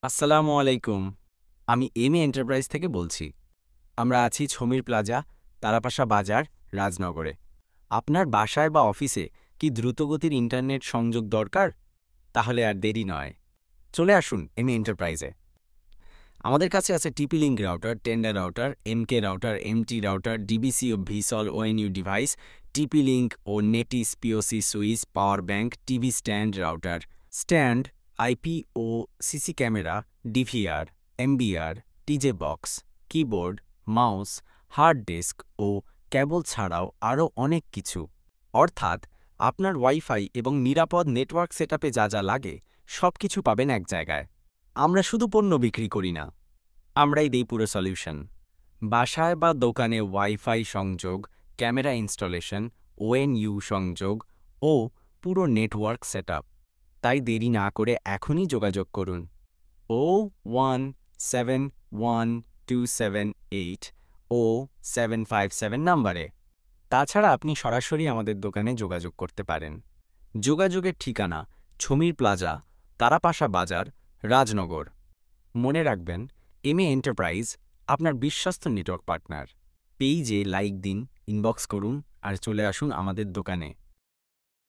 আসসালামু আলাইকুম। আমি এমএ এন্টারপ্রাইজ থেকে বলছি। আমরা আছি ছমির প্লাজা, তারাপাশা বাজার, রাজনগরে। আপনার বাসায় বা অফিসে কি দ্রুতগতির ইন্টারনেট সংযোগ দরকার? তাহলে আর দেরি নয়, চলে আসুন এমএ এন্টারপ্রাইজে। আমাদের কাছে আছে TP link router, Tenda router, MK router, MT router, DBC ও VSOL ONU device, TP link ও Netis POC switch, power bank, TV stand router, stand, IP ও CC camera, DVR, MBR, TJ box, keyboard, mouse, hard disk ও cable ছাড়াও আরও অনেক কিছু। অর্থাৎ আপনার ওয়াইফাই এবং নিরাপদ নেটওয়ার্ক সেটআপে যা যা লাগে সবকিছু পাবেন এক জায়গায়। আমরা শুধু পণ্য বিক্রি করি না, আমরাই দেই পুরো সলিউশন। বাসায় বা দোকানে ওয়াইফাই সংযোগ, ক্যামেরা ইনস্টলেশন, ওএনইউ সংযোগ ও পুরো নেটওয়ার্ক সেটআপ। তাই দেরি না করে এখনই যোগাযোগ করুন 0171278 ও 757 নম্বরে। তাছাড়া আপনি সরাসরি আমাদের দোকানে যোগাযোগ করতে পারেন। যোগাযোগের ঠিকানা ছমির প্লাজা, তারাপাশা বাজার, রাজনগর। মনে রাখবেন, এমএ এন্টারপ্রাইজ আপনার বিশ্বস্ত নেটওয়ার্ক পার্টনার। পেইজে লাইক দিন, ইনবক্স করুন আর চলে আসুন আমাদের দোকানে।